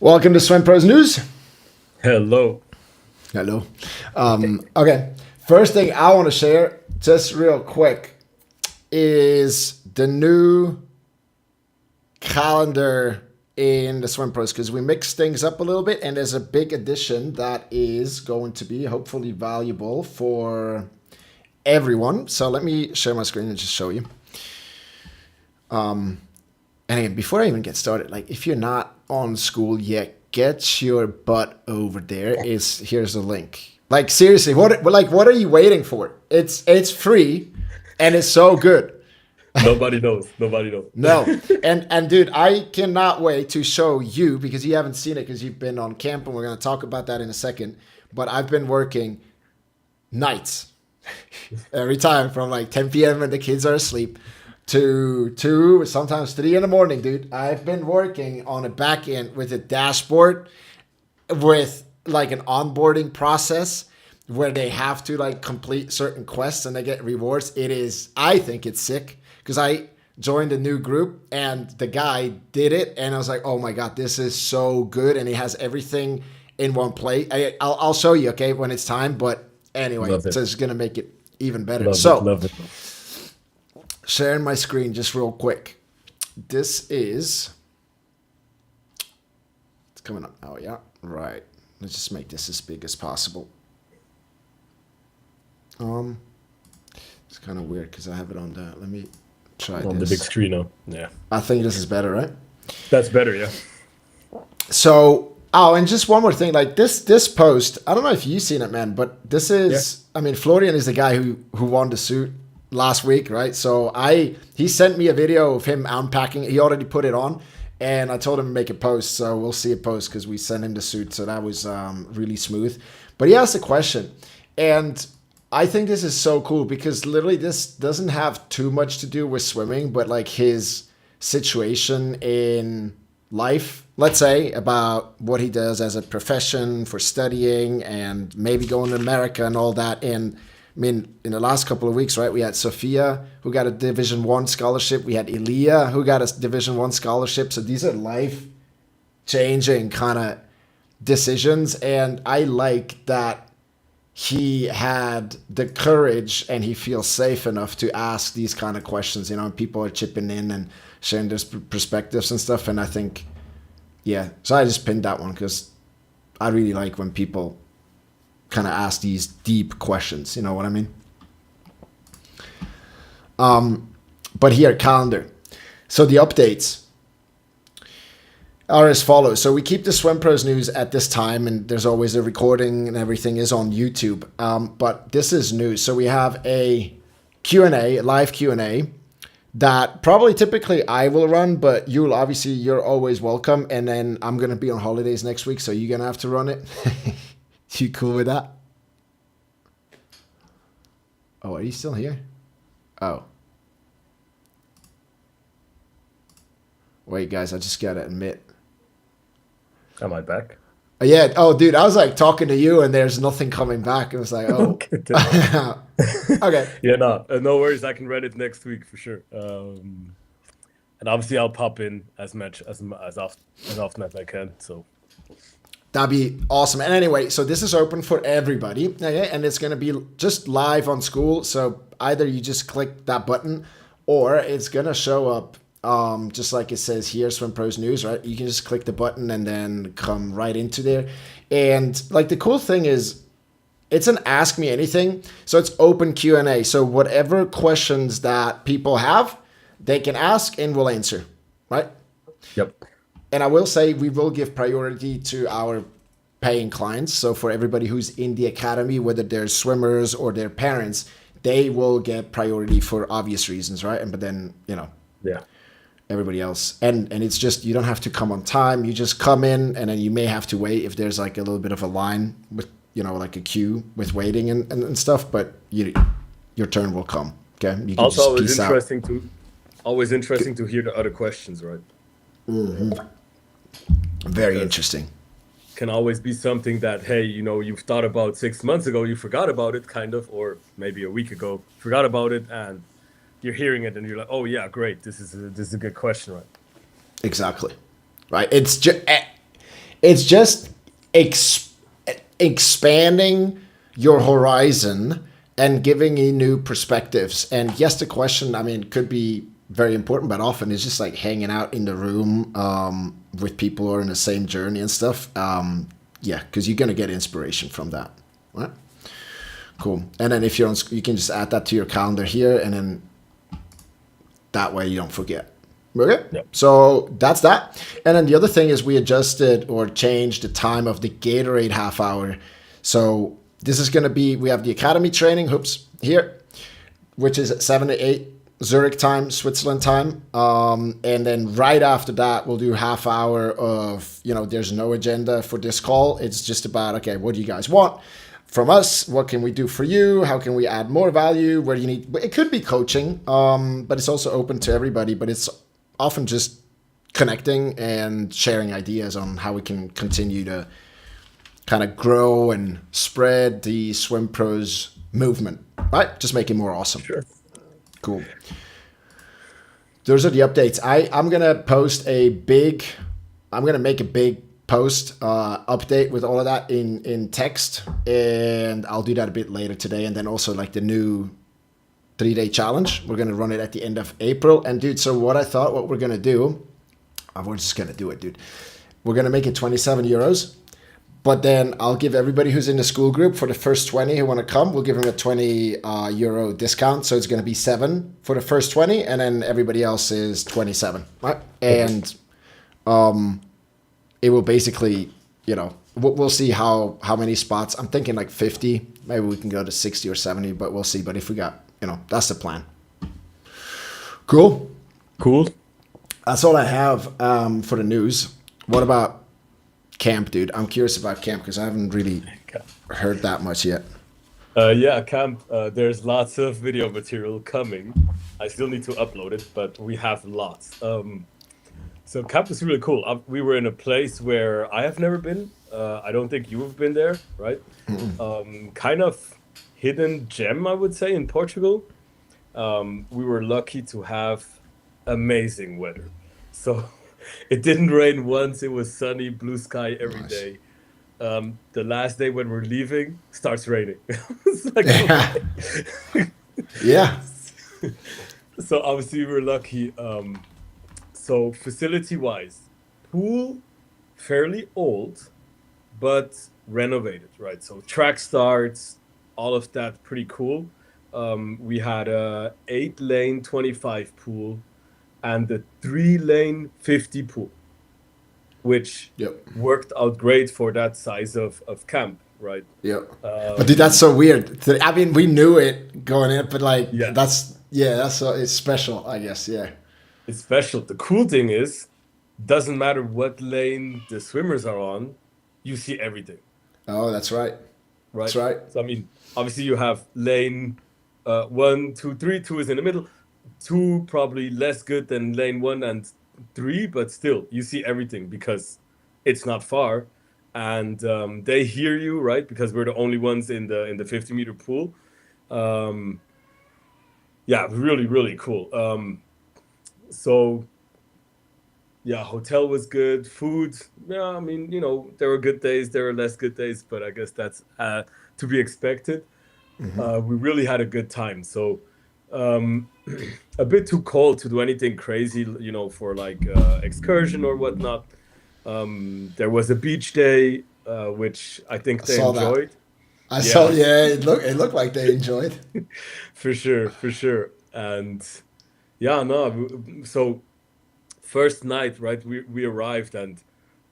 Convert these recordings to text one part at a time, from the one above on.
Welcome to Swimpros News. Hello. Hello. Okay. First thing I want to share, just real quick, is the new calendar in the Swimpros because we mixed things up a little bit, and there's a big addition that is going to be hopefully valuable for everyone. So let me share my screen and just show you. And again, before I even get started, like if you're not on school yet, get your butt over there. Here's the link. Like seriously, what are you waiting for? It's free, and it's so good. Nobody knows. Nobody knows. No, and dude, I cannot wait to show you because you haven't seen it because you've been on camp, and we're gonna talk about that in a second. But I've been working nights every time from like 10 p.m. when the kids are asleep to 2, sometimes 3 in the morning, dude. I've been working on a back end with a dashboard with like an onboarding process where they have to like complete certain quests and they get rewards. I think it's sick because I joined a new group and the guy did it and I was like, oh my God, this is so good. And he has everything in one place. I'll show you, okay, when it's time. But anyway, so it's going to make it even better. Love it. Sharing my screen just real quick. It's coming up now, yeah? Right. Let's just make this as big as possible. It's kind of weird because I have it on the, let me try on the big screen now. Yeah. I think this is better, right? That's better, yeah. So, and just one more thing, like this post, I don't know if you've seen it, man, but this is, I mean, Florian is the guy who won the suit last week, right? So he sent me a video of him unpacking. He already put it on, and I told him to make a post. So we'll see a post because we sent him the suit. So that was really smooth. But he asked a question, and I think this is so cool because literally this doesn't have too much to do with swimming, but like his situation in life, let's say, about what he does as a profession for studying and maybe going to America and all that. And I mean, in the last couple of weeks, right, we had Sophia, who got a Division I scholarship. We had Elia, who got a Division I scholarship. So these are life-changing kind of decisions. And I like that he had the courage and he feels safe enough to ask these kind of questions. You know, people are chipping in and sharing their perspectives and stuff. And I think, yeah. So I just pinned that one because I really like when people kind of ask these deep questions, you know what I mean? But here, calendar. So the updates are as follows. So we keep the Swimpros news at this time, and there's always a recording and everything is on YouTube. But this is news. So we have a Q&A, a live Q&A that probably typically I will run, but you're always welcome. And then I'm going to be on holidays next week, so you're going to have to run it. You cool with that? Oh, are you still here? Oh. Wait, guys, I just gotta admit. Am I back? Yeah. Oh, dude, I was like talking to you and there's nothing coming back. It was like, oh. Okay. Yeah, no worries. I can read it next week for sure. And obviously I'll pop in as often as I can. So that'd be awesome. And anyway, so this is open for everybody, okay? And it's going to be just live on school. So either you just click that button or it's going to show up just like it says here, Swimpros News, right? You can just click the button and then come right into there. And like the cool thing is it's an Ask Me Anything. So it's open Q&A. So whatever questions that people have, they can ask and we'll answer, right? Yep. And I will say we will give priority to our paying clients. So for everybody who's in the academy, whether they're swimmers or their parents, they will get priority for obvious reasons, right? But then, you know, yeah, everybody else. And it's just, you don't have to come on time. You just come in and then you may have to wait if there's like a little bit of a line with, you know, like a queue with waiting and stuff. But your turn will come. Okay. You can also, just always interesting to hear the other questions, right? Mm-hmm. Very interesting. Can always be something that, hey, you know, you've thought about 6 months ago, you forgot about it kind of, or maybe a week ago, forgot about it, and you're hearing it and you're like, oh yeah, great. This is a good question, right? Exactly. Right. It's just, It's just expanding your horizon and giving you new perspectives. And yes, the question, I mean, could be very important, but often it's just like hanging out in the room with people who are in the same journey and stuff. Yeah, because you're gonna get inspiration from that, right? Cool. And then if you're on, you can just add that to your calendar here, and then that way you don't forget. Okay. Yep. So that's that. And then the other thing is we adjusted or changed the time of the Gatorade half hour. So this is going to be, we have the academy training, here, which is at 7 to 8 Zurich time, Switzerland time. And then right after that, we'll do half hour of, there's no agenda for this call. It's just about, okay, what do you guys want from us? What can we do for you? How can we add more value? Where do you need, it could be coaching, but it's also open to everybody, but it's often just connecting and sharing ideas on how we can continue to kind of grow and spread the Swimpros movement, right? Just make it more awesome. Sure. Cool. Those are the updates. I'm going to make a big post update with all of that in text, and I'll do that a bit later today. And then also like the new 3-day challenge. We're going to run it at the end of April. And dude, so what we're going to do, we're just going to do it, dude. We're going to make it 27 euros. But then I'll give everybody who's in the school group, for the first 20 who want to come, we'll give them a 20 euro discount. So it's going to be 7 for the first 20, and then everybody else is 27, right? And it will basically, we'll see how many spots. I'm thinking like 50. Maybe we can go to 60 or 70, but we'll see. But if we got, that's the plan. Cool. That's all I have for the news. What about camp, dude? I'm curious about camp because I haven't really heard that much yet. Yeah, camp. There's lots of video material coming. I still need to upload it, but we have lots. So camp is really cool. We were in a place where I have never been. I don't think you have been there, right? Kind of hidden gem, I would say, in Portugal. We were lucky to have amazing weather. So it didn't rain once. It was sunny, blue sky every day. The last day when we're leaving, starts raining. It's like, yeah. So obviously we were lucky. So facility-wise, pool, fairly old, but renovated, right? So track starts, all of that, pretty cool. We had a 8-lane 25 pool and the 3-lane 50 pool, which worked out great for that size of camp, right? Yeah. But dude, that's so weird. I mean, we knew it going in, but like, it's special, I guess. Yeah. It's special. The cool thing is, doesn't matter what lane the swimmers are on, you see everything. Oh, that's right. Right. That's right. So, I mean, obviously you have lane 1, 2, 3. 2 is in the middle. 2 probably less good than lane 1 and 3, but still you see everything because it's not far, and they hear you, right? Because we're the only ones in the 50-meter pool. Yeah, really, really cool. So yeah, hotel was good. Food, yeah, I mean, there were good days, there were less good days, but I guess that's to be expected. We really had a good time. So a bit too cold to do anything crazy, for like excursion or whatnot. There was a beach day, which I think they enjoyed. I saw, it looked like they enjoyed. For sure. And yeah, no, so first night, right, we arrived, and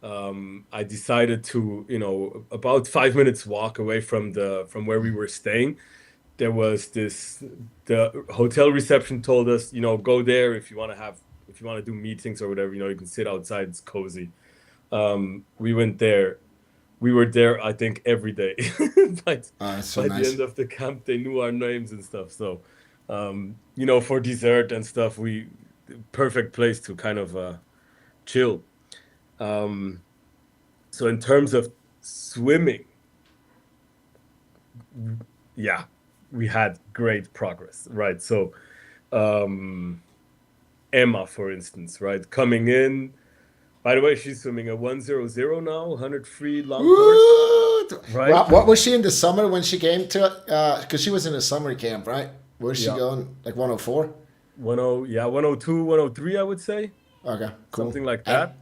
I decided to, about 5 minutes walk away from where we were staying, there was the hotel reception told us, go there if you want to do meetings or whatever, you can sit outside, it's cozy. We went there. We were there, I think, every day. By the end of the camp, they knew our names and stuff. So, for dessert and stuff, perfect place to kind of chill. So in terms of swimming, yeah, we had great progress, right? So Emma, for instance, right, coming in, By the way, she's swimming a 100 now, 100 free long course, Woo! right? What was she in the summer when she came to? Because she was in a summer camp, right? Where's she Yeah. going? Like 104? 10, yeah, 102, 103, I would say. Okay, cool. Something like Hey, that.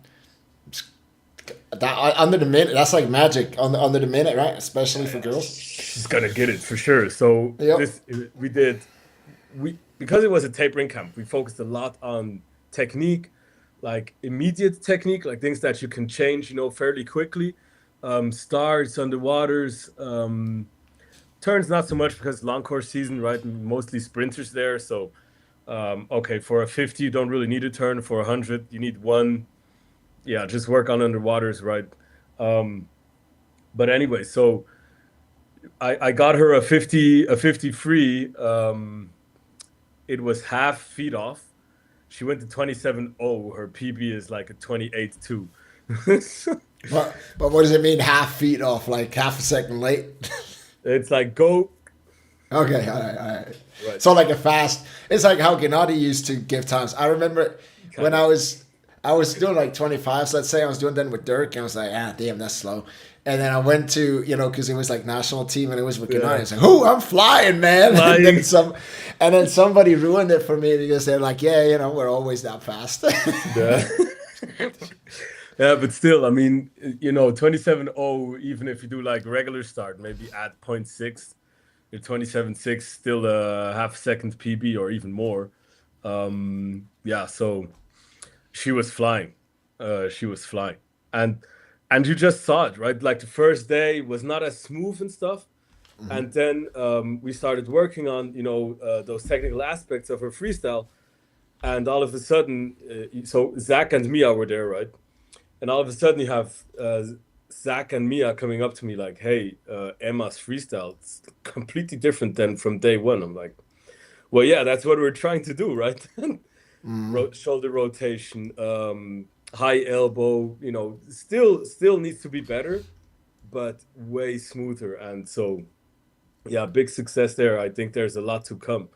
that under the minute, that's like magic under the minute, right? Especially for girls. She's gonna get it for sure. So Yep. this we did we because it was a tapering camp, we focused a lot on technique, like immediate technique, like things that you can change, fairly quickly. Starts, underwaters, turns not so much because long course season, right? Mostly sprinters there. So okay, for a 50, you don't really need a turn. For 100, you need one. Yeah, just work on underwaters, right? Um, but anyway, so I got her a 50 free. It was half feet off. She went to 27.0. Her PB is like a 28.2. But what does it mean? Half feet off, like half a second late. It's like go Okay, all right, all right. right, So like a fast. It's like how Gennady used to give times. I remember when kind of. I was doing like 25. So let's say I was doing that with Dirk, and I was like, damn, that's slow. And then I went to because it was like national team, and it was with Gennady. Yeah, It's like, oh, I'm flying, man. flying. And then somebody ruined it for me because they're like, yeah, we're always that fast. Yeah. Yeah, but still, I mean, 27.0, even if you do like regular start, maybe add zero point 0.6, your 27.6, still a half second PB or even more. Yeah, so she was flying. She was flying. And you just saw it, right? Like the first day was not as smooth and stuff. And then we started working on, those technical aspects of her freestyle. And all of a sudden, so Zach and Mia were there, right? And all of a sudden, you have Zach and Mia coming up to me like, "Hey, Emma's freestyle, it's completely different than from day one." I'm like, "Well, yeah, that's what we're trying to do, right?" Shoulder rotation, high elbow, still needs to be better, but way smoother. And so, yeah, big success there. I think there's a lot to come.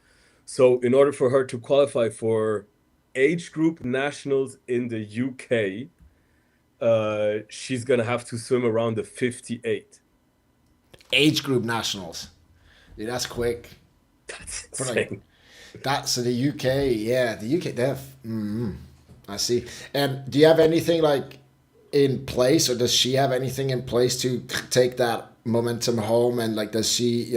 So, in order for her to qualify for age group nationals in the UK, she's gonna have to swim around the 58. Age group nationals. Dude, that's quick. That's For like insane. that. So the UK, yeah, the UK, I see. And do you have anything like in place, or does she have anything in place to take that momentum home? And like, does she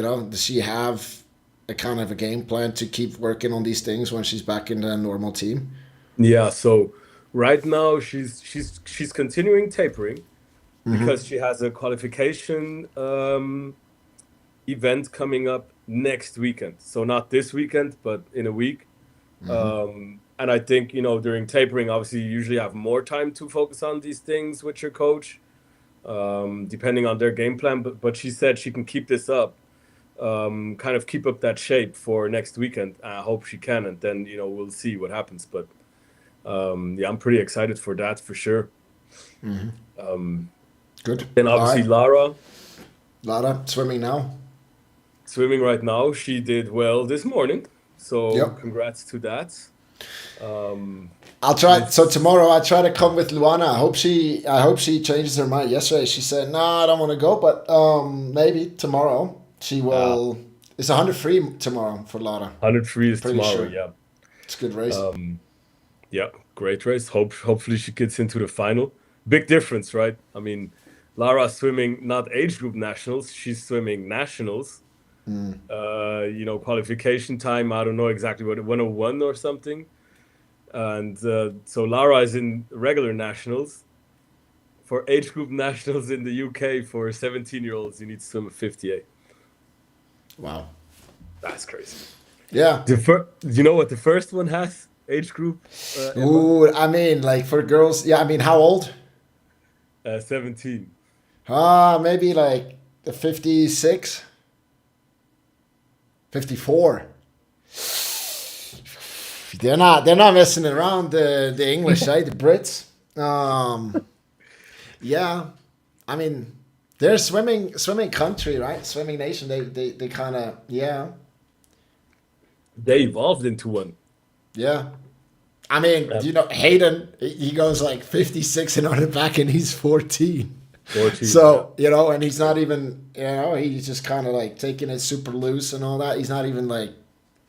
have a kind of a game plan to keep working on these things when she's back in the normal team? Yeah, so right now she's continuing tapering because she has a qualification event coming up next weekend. So not this weekend, but in a week. And I think, during tapering, obviously you usually have more time to focus on these things with your coach, depending on their game plan. But she said she can keep this up, kind of keep up that shape for next weekend. I hope she can, and then we'll see what happens. But yeah, I'm pretty excited for that for sure. Good. Then All obviously right. Lara Lara, swimming now. swimming right now. She did well this morning, so Yep. congrats to that. Um, I'll try. So this tomorrow I try to come with Luana. I hope she changes her mind. Yesterday she said, "No, I don't want to go," but maybe tomorrow she uh, will. It's 100 free tomorrow for Lara. 100 free is Pretty tomorrow. sure Yeah, it's a good race. yeah, great race. Hopefully she gets into the final. Big difference, right? I mean, Lara's swimming not age group nationals. She's swimming nationals. Qualification time. I don't know exactly what 101 or something. And so Lara is in regular nationals. For age group nationals in the UK for 17-year-olds, you need to swim a 58. Wow. That's crazy. Yeah. You know what the first one has? Age group, Emma? Ooh, I mean, like for girls. Yeah, I mean, how old? 17. Maybe like the 56, 54. They're not messing around, the English, right? The Brits. Yeah. I mean, they're swimming country, right? Swimming nation. They kind of, yeah. They evolved into one. Yeah. I mean, Yeah, you know, Hayden, he goes like 56 and on the back, and he's 14. 14. Yeah, So, you know, and he's not even, you know, he's just kind of like taking it super loose and all that. He's not even like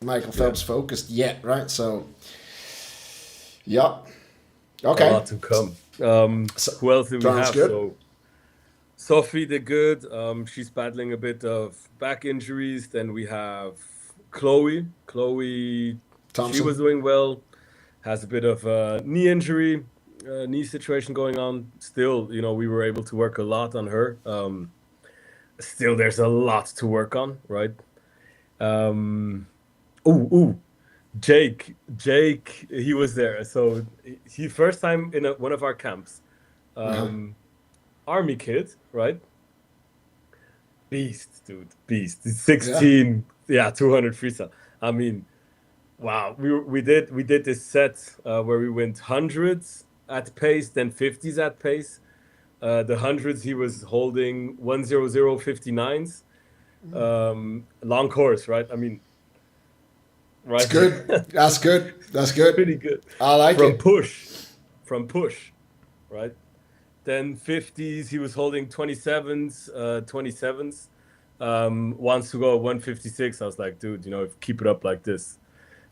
Michael yeah. Phelps focused yet, right? So, yep. A Okay. lot to come. So, Who else do we sounds have? good. So Sophie did good. She's battling a bit of back injuries. Then we have Chloe. Chloe, she was Thompson. doing well. Has a bit of a knee injury, knee situation going on. Still, we were able to work a lot on her. Still, there's a lot to work on, right? Um, ooh, Jake, he was there. So he first time in one of our camps. Uh-huh. Um, Army kid, right? Beast, dude, beast. He's Yeah. 16, yeah, 200 freestyle. I mean, wow. We did this set where we went hundreds at pace, then 50s at pace. The hundreds he was holding 10059s. Long course, right? I mean, It's right? good. That's good. That's good. Pretty good. I like From it. push, from push, right? Then 50s, he was holding 27s, 27s. Wants to go 156. I was like, dude, keep it up like this.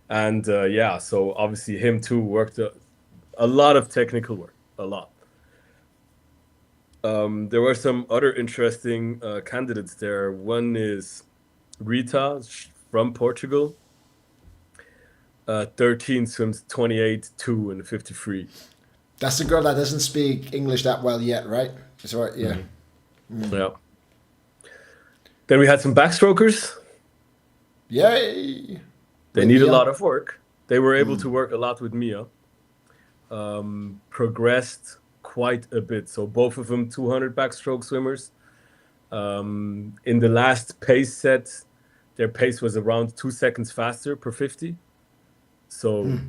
And yeah, so obviously him too worked a lot of technical work, a lot. There were some other interesting candidates there. One is Rita from Portugal. 13 swims 28, 2 and 53. That's the girl that doesn't speak English that well yet, right? That's right. Yeah. Mhm. Yeah. Then we had some backstrokers. Yay. They With need a Mia. lot of work. They were able to work a lot with Mia. Progressed quite a bit. So both of them 200 backstroke swimmers. In the last pace set, their pace was around 2 seconds faster per 50. So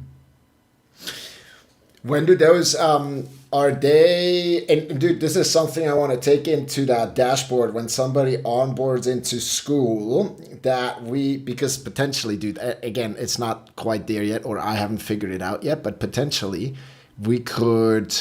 When do those are they and dude, this is something I want to take into that dashboard when somebody onboards into school that we because potentially, dude, again, it's not quite there yet or I haven't figured it out yet, but potentially we could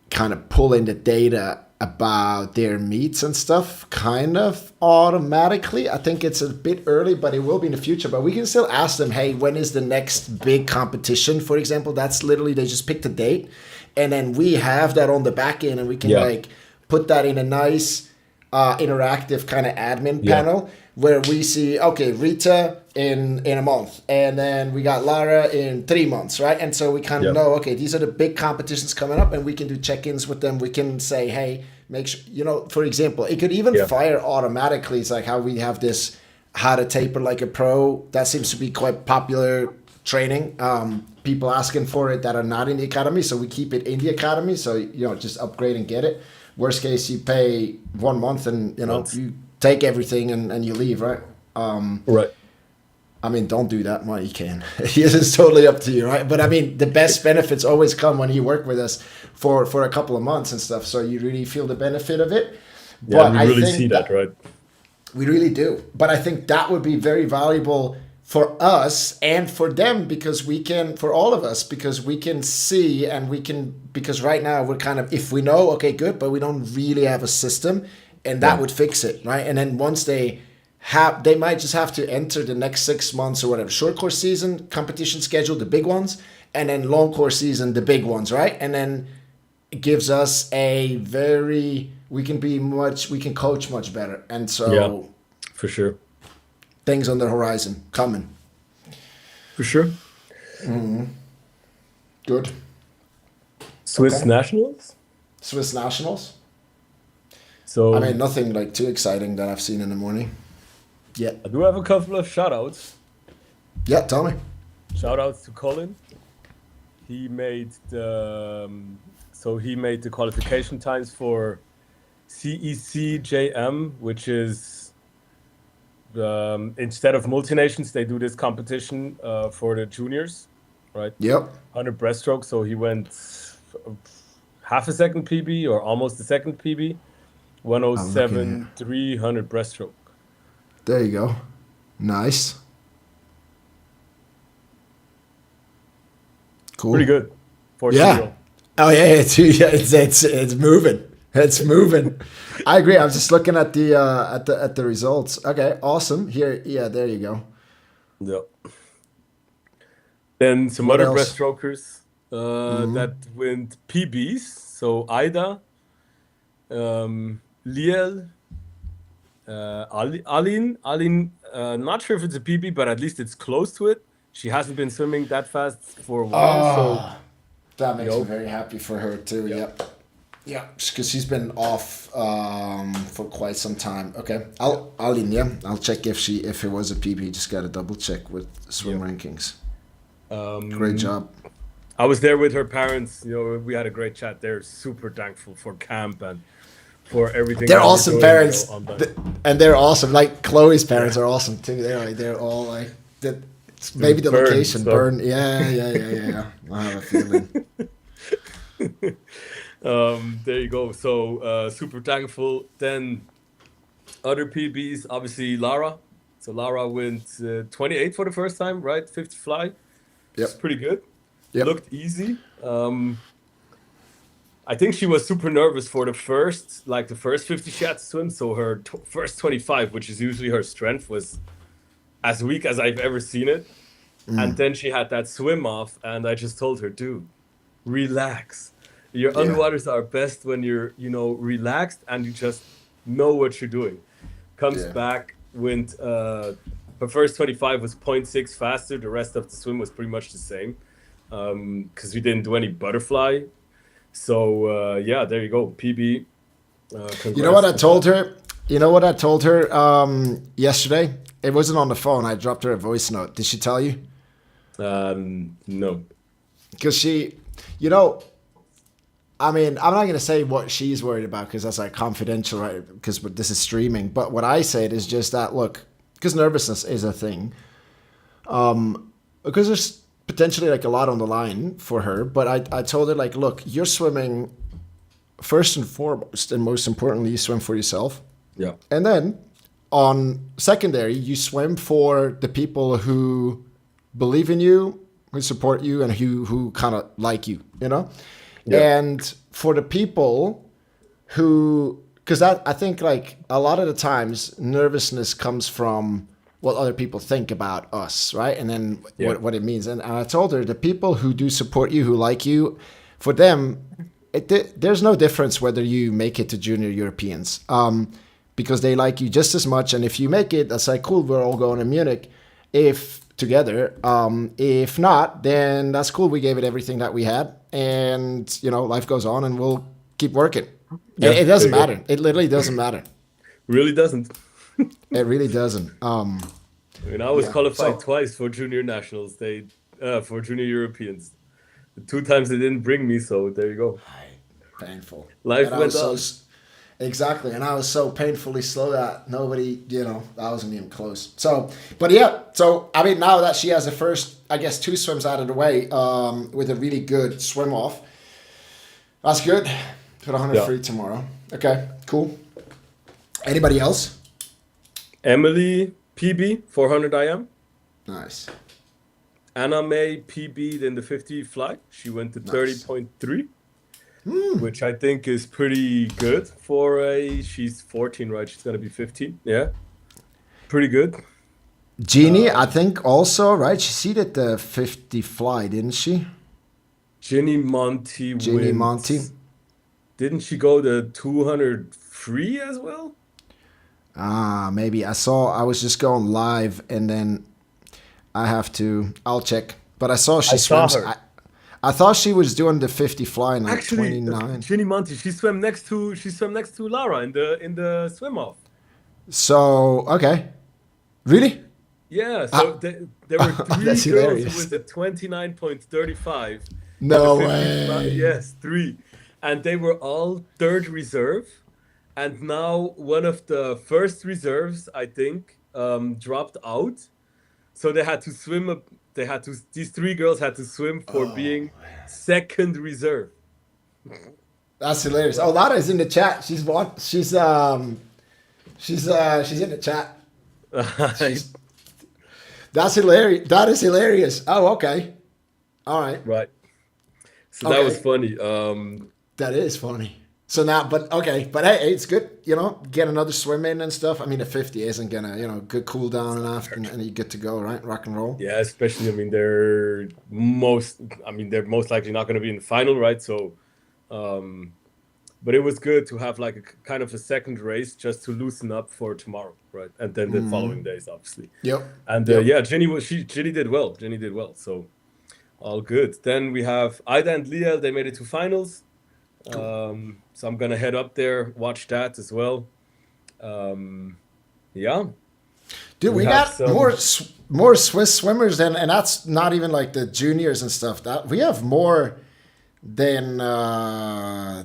kind of pull in the data about their meets and stuff kind of automatically. I think it's a bit early, but it will be in the future. But we can still ask them, hey, when is the next big competition, for example? That's literally, they just picked a date. And then we have that on the back end and we can yeah, like put that in a nice interactive kind of admin yeah, panel where we see, okay, Rita in a month, and then we got Lara in 3 months, right? And so we kind of yeah, know, okay, these are the big competitions coming up, and we can do check-ins with them. We can say, hey, make sure, for example, it could even yeah. fire automatically. It's like how we have this how to taper like a pro. That seems to be quite popular training. People asking for it that are not in the academy, so we keep it in the academy. So just upgrade and get it. Worst case, you pay 1 month and Once. you take everything and you leave, right? Right. I mean, don't do that. Well, you can. It's totally up to you, right? But I mean, the best benefits always come when you work with us for a couple of months and stuff. So you really feel the benefit of it. Yeah, But we I really see think that, that right? we really do. But I think that would be very valuable for us and for them because we can, for all of us, because we can see and we can, because right now we're kind of, if we know, okay, good, but we don't really have a system and that Yeah. would fix it, right? And then once they might just have to enter the next 6 months or whatever, short course season, competition schedule, the big ones, and then long course season, the big ones, right? And then it gives us we can coach much better. And Yeah, so for sure. things on the horizon coming. For sure. Good. Swiss Okay. nationals. Swiss nationals. I So mean, nothing like too exciting that I've seen in the morning. Yeah. I do have a couple of shout outs. Yeah. Tell me. Shout outs to Colin. He made the qualification times for CECJM, which is instead of multinations, they do this competition for the juniors, right? Yep. 100 breaststroke. So he went half a second PB or almost a second PB, I'm looking here. 107, 300 breaststroke. There you go. Nice. Pretty Cool. good for Yeah. 2-year-old. Oh yeah, it's moving. It's moving. I agree. I was just looking at the results. Okay, awesome. Here, yeah, there you go. Yeah. Then some What other else? breaststrokers that went PBs. So Ida, Liel, Aline, not sure if it's a PB, but at least it's close to it. She hasn't been swimming that fast for a while, so Oh, that makes me yo, very happy for her too. yep, Yep. Yeah, because she's been off for quite some time. Okay, yep, I'll check if it was a PB. Just gotta double check with swim yep. rankings. Great Um, job. I was there with her parents. We had a great chat. They're super thankful for camp and for everything They're that we're awesome doing, parents, online. and they're awesome. Like Chloe's Yeah, parents are awesome too. They're all like that. to Maybe the burn location stuff. burn. Yeah. I have a feeling. There you go. So super thankful. Then other PBs, obviously Lara. So Lara went 28 for the first time, right? 50 fly, which is Yep. pretty good. Yep. Looked easy. I think she was super nervous for the first 50 she had to swim. So her first 25, which is usually her strength, was as weak as I've ever seen it. And then she had that swim off, and I just told her, dude, relax. Your Yeah. underwaters are best when you're, relaxed and you just know what you're doing. Comes Yeah. back, went, her first 25 was zero point 0.6 faster. The rest of the swim was pretty much the same because we didn't do any butterfly. So, yeah, there you go. PB, You know what congrats I to that. told her? You know what I told her yesterday? It wasn't on the phone. I dropped her a voice note. Did she tell you? No. Because she, you know, I mean, I'm not going to say what she's worried about because that's like confidential, right? Because this is streaming. But what I said is just that, look, because nervousness is a thing. Because there's potentially like a lot on the line for her. But I told her, like, look, you're swimming first and foremost, and most importantly, you swim for yourself. Yeah. And then on secondary, you swim for the people who believe in you, who support you, and who kind of like you, you know? Yeah. And for the people who, because I think like a lot of the times nervousness comes from what other people think about us, right? And then Yeah. what it means. And I told her the people who do support you, who like you, for them, there's no difference whether you make it to junior Europeans, because they like you just as much. And if you make it, that's like cool. We're all going to Munich, if together. If not, then that's cool. We gave it everything that we had, and life goes on, and we'll keep working. Yeah. It There doesn't you go. matter. It literally doesn't matter. Really doesn't. It really doesn't. I mean, I was Yeah. qualified So twice for junior nationals. For junior Europeans. The two times they didn't bring me, so there you go. painful, Life and I went was so on. exactly, and I was so painfully slow that nobody, I wasn't even close. So, but yeah. So I mean, now that she has the first, I guess, two swims out of the way, with a really good swim off, that's good. Put 100 Yeah. free tomorrow. Okay, cool. Anybody else? Emily PB 400 IM. Nice, Anna May PB'd in the 50 fly. She went to nice. 30.3, which I think is pretty good for she's 14, right? She's gonna be 15. Yeah, pretty good. Jeannie, I Um, think also, right? She seeded the 50 fly, didn't she? Ginny Monty Jeannie Monty. went. Didn't she go the 200 free as well? Maybe I was just going live, and then I'll check. But I saw she I saw swims. her. I thought she was doing the 50 fly in like Actually, 29. Ginny Monty, she swam next to Lara in the swim off. So, okay. Really? Yeah, so Ah, there were three that's girls who hilarious. went at 29.35 in the No 50 fly. way. Yes, three. And they were all third reserve. And now one of the first reserves, I think, dropped out. So they had to swim up. These three girls had to swim for Oh, being second reserve. that's hilarious. Oh, Lara's in the chat. She's in the chat. She's That's hilarious. That is hilarious. Oh, okay. All right. Right. So that was Okay. funny. That is funny. So now, but hey, it's good, get another swim in and stuff. I mean, the 50 isn't gonna, good cool down and after, and you get to go, right? Rock and roll. Yeah, especially, I mean, they're most likely not going to be in the final, right? So, um, but it was good to have like a kind of a second race just to loosen up for tomorrow, right? And then the following days, obviously. Yep. And Yep. yeah, Jenny did well. Jenny did well. So all good. Then we have Ida and Leah. They made it to finals. So I'm gonna head up there, watch that as well. Yeah, Dude, we we have got more Swiss swimmers and that's not even like the juniors and stuff. That we have more than I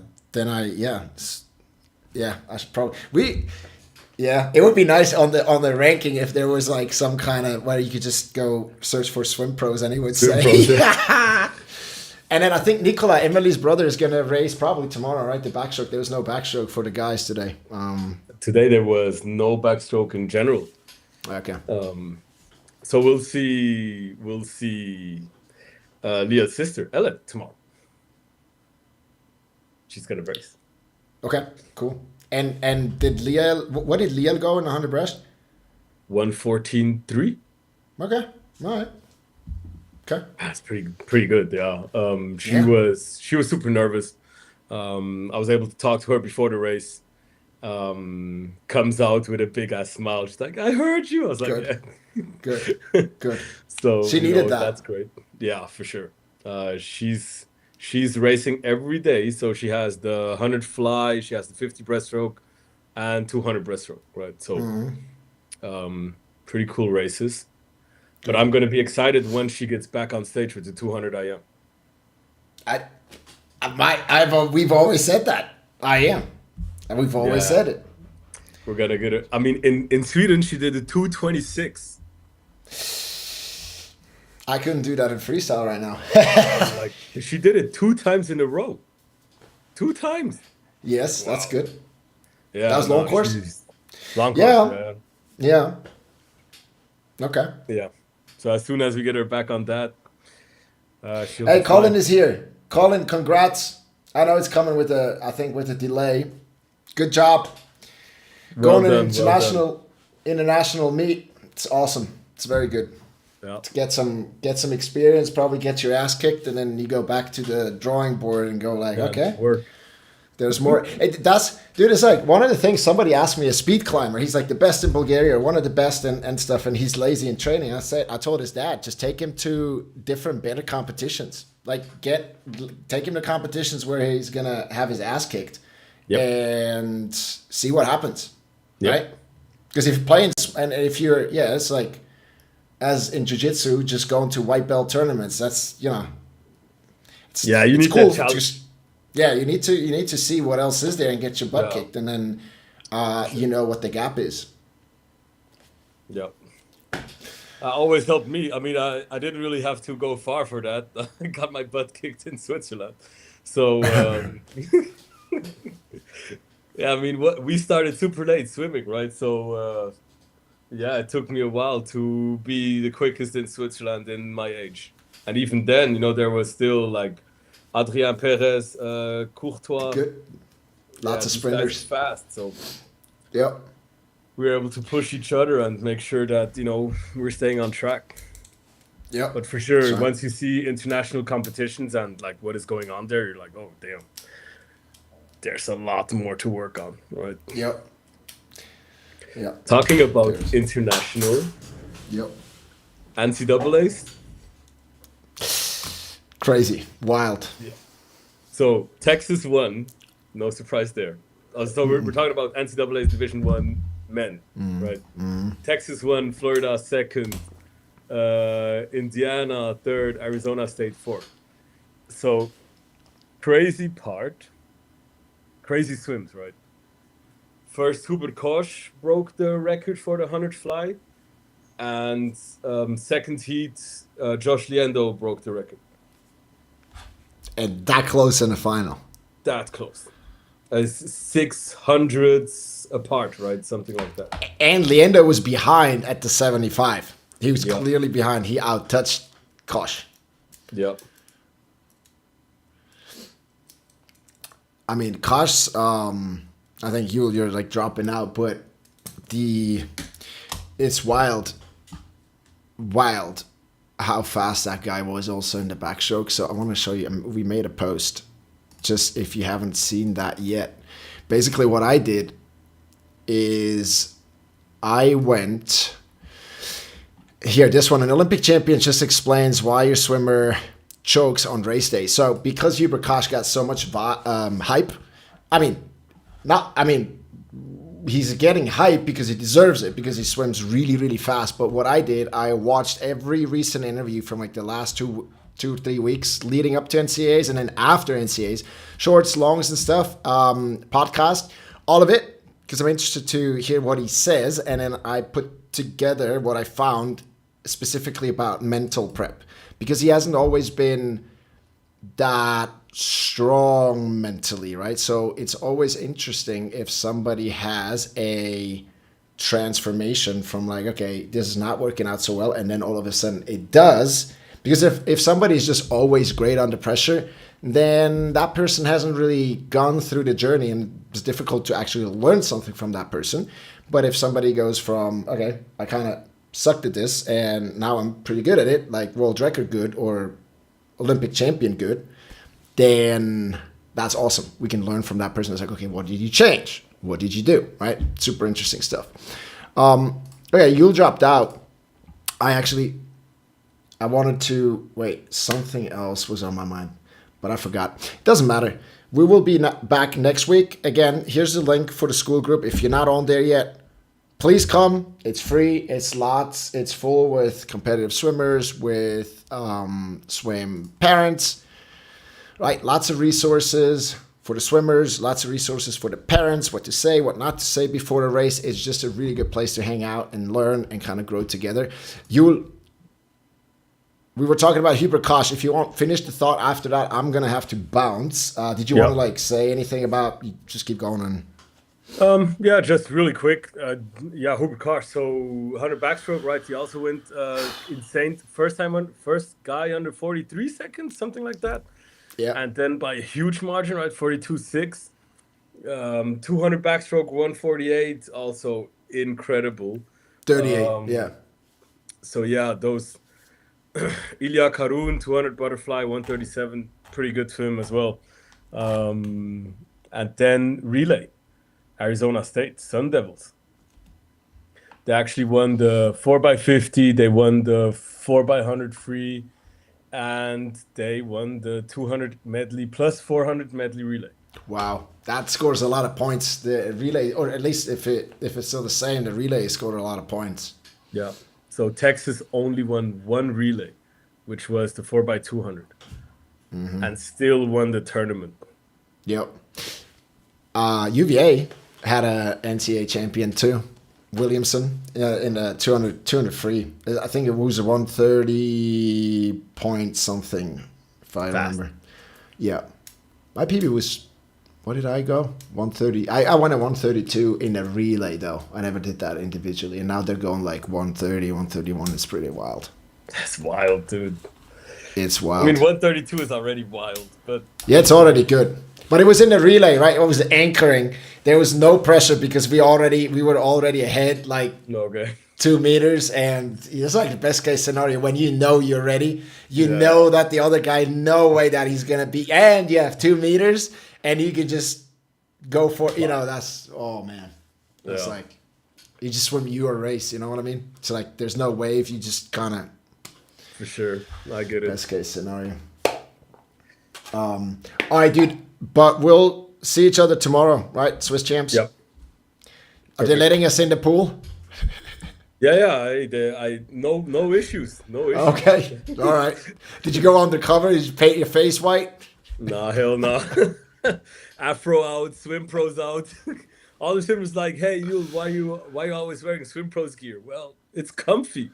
should probably it would be nice on the ranking if there was like some kind of where you could just go search for Swimpros and he would say. Swimpros, And then I think Nicola, Emily's brother, is going to race probably tomorrow, right? The backstroke. There was no backstroke for the guys today. Today there was no backstroke in general. Okay. So we'll see Leah's sister, Ellen, tomorrow. She's going to race. Okay, cool. And did Leah, what did Leah go in the 100 breast? 1:14.3. Okay, all right. Okay. That's pretty good, yeah. She was super nervous. I was able to talk to her before the race. Comes out with a big ass smile. She's like, "I heard you." I was like, Good. "Yeah, Good. So She needed that. That's great. Yeah, for sure. She's racing every day. So she has the 100 fly, she has the 50 breaststroke, and 200 breaststroke. Right. So, pretty cool races. But I'm going to be excited when she gets back on stage with the 200 IM. We've always said that. I am. And we've always said it. We're going to get it. I mean, in Sweden, she did a 226. I couldn't do that in freestyle right now. Like, she did it 2 times in a row. 2 times. Yes, wow. That's good. Yeah. That was long course? Long course, yeah. Okay. Yeah. So as soon as we get her back on that, she'll Hey, Colin is here. Colin, congrats. I know it's coming with a delay. Good job. Well Going done, to international meet. It's awesome. It's very good. Yeah. To get some experience, probably get your ass kicked, and then you go back to the drawing board and go like, okay. Work. There's more. Dude, it's like one of the things somebody asked me, a speed climber. He's like the best in Bulgaria, one of the best and stuff, and he's lazy in training. I told his dad, just take him to different better competitions. Like take him to competitions where he's gonna have his ass kicked, and see what happens, right? Because if you're playing and if you're it's like as in jiu-jitsu, just going to white belt tournaments. That's you need cool that challenge. You need to see what else is there and get your butt kicked, and then you know what the gap is. Yeah. Always helped me. I mean, I didn't really have to go far for that. I got my butt kicked in Switzerland. So, yeah, I mean, we started super late swimming, right? So, it took me a while to be the quickest in Switzerland in my age. And even then, there was still like Adrien Perez, Courtois. Good. Lots of sprinters. Fast, so we were able to push each other and make sure that we're staying on track. Yeah. But for sure, once you see international competitions and like what is going on there, you're like, oh damn, there's a lot more to work on, right? Yep. Yeah. Talking about international. Yep. NCAAs. Crazy, wild. Yeah. So Texas won, no surprise there. So we're talking about NCAA's Division I men, right? Texas won, Florida second, Indiana third, Arizona State fourth. So crazy swims, right? First, Hubert Koch broke the record for the 100 fly, and second heat, Josh Liendo broke the record. And that close in the final. That close. 600s apart, right? Something like that. And Liendo was behind at the 75. He was clearly behind. He out-touched Koch. Yeah. I mean, Kosh, I think you're like dropping out, but it's wild how fast that guy was also in the backstroke. So I want to show you. We made a post, just if you haven't seen that yet. Basically, what I did is I went here. This one, an Olympic champion just explains why your swimmer chokes on race day. So because Hubert Kosh got so much hype, he's getting hype because he deserves it, because he swims really, really fast. But what I did, I watched every recent interview from like the last 3 weeks leading up to NCAAs and then after NCAAs, shorts, longs and stuff, podcast, all of it, because I'm interested to hear what he says. And then I put together what I found specifically about mental prep, because he hasn't always been that strong mentally, right? So it's always interesting if somebody has a transformation from like, okay, this is not working out so well, and then all of a sudden it does. Because if somebody is just always great under pressure, then that person hasn't really gone through the journey, and it's difficult to actually learn something from that person. But if somebody goes from, okay, I kind of sucked at this and now I'm pretty good at it, like world record good or Olympic champion good, then that's awesome. We can learn from that person. It's like, okay, what did you change? What did you do? Right? Super interesting stuff. Okay, you dropped out. I wanted to, something else was on my mind, but I forgot. It doesn't matter. We will be back next week. Again, here's the link for the school group. If you're not on there yet, please come. It's free. It's full with competitive swimmers, with swim parents, right? Lots of resources for the swimmers, lots of resources for the parents, what to say, what not to say before the race. It's just a really good place to hang out and learn and kind of grow together. We were talking about Hubert Kosh. If you want finish the thought after that, I'm going to have to bounce. Did you want to like say anything about, you just keep going on? Yeah, just really quick. Hubert Kosh. So 100 backstroke, right? He also went insane. First guy under 43 seconds, something like that. Yeah. And then by a huge margin, right? 42.6. 200 backstroke, 148. Also incredible. 38. Yeah. So yeah, those Ilya Karun, 200 butterfly, 137. Pretty good swim as well. And then relay. Arizona State, Sun Devils. They actually won the 4x50, they won the 4x100 free, and they won the 200 medley plus 400 medley relay. Wow, that scores a lot of points. The relay, or at least if it's still the same, the relay scored a lot of points. Yeah. So Texas only won one relay, which was the 4x200, and still won the tournament. Yep. UVA had a NCAA champion too, Williamson, in the 200 free. I think it was a 130 point something, if I remember. Yeah. My PB was, what did I go? 130. I went at 132 in a relay though. I never did that individually. And now they're going like 130, 131. It's pretty wild. That's wild, dude. It's wild. I mean, 132 is already wild, but... Yeah, it's already good. But it was in the relay, right? It was the anchoring. There was no pressure because we were already ahead, like 2 meters. And it's like the best case scenario when you know you're ready. You know that the other guy, no way that he's going to be. And you have 2 meters and you can just go for, that's, oh man. It's like, you just swim your race, you know what I mean? It's like, there's no wave. You just kind of. For sure. I get it. Best case scenario. All right, dude. But we'll see each other tomorrow, right? Swiss champs. Yep. Are they letting us in the pool? I no issues. No issues. Okay. All right. Did you go undercover? Did you paint your face white? Nah, hell no. Afro out, Swimpros out. All the swimmers like, hey, why you always wearing Swimpros gear? Well, it's comfy.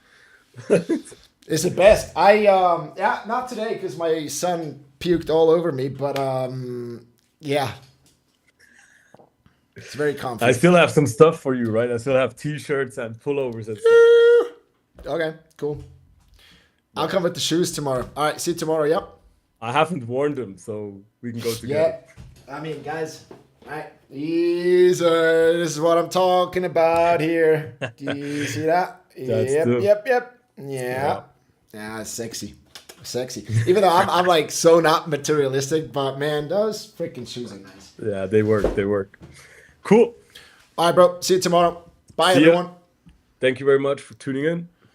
It's the best. Not today because my son puked all over me, but yeah. It's very comfy. I still have some stuff for you, right? I still have t-shirts and pullovers and stuff. Okay, cool. I'll come with the shoes tomorrow. All right, see you tomorrow, yep. I haven't worn them, so we can go together. Yeah. I mean, guys, right? This is what I'm talking about here. Do you see that? That's Yep, the yep, yep. yeah. Yeah. Yeah, sexy. Sexy. Even though I'm like so not materialistic, but man, those freaking shoes are nice. Yeah, they work. They work. Cool. All right, bro. See you tomorrow. Bye, See ya. everyone. Thank you very much for tuning in.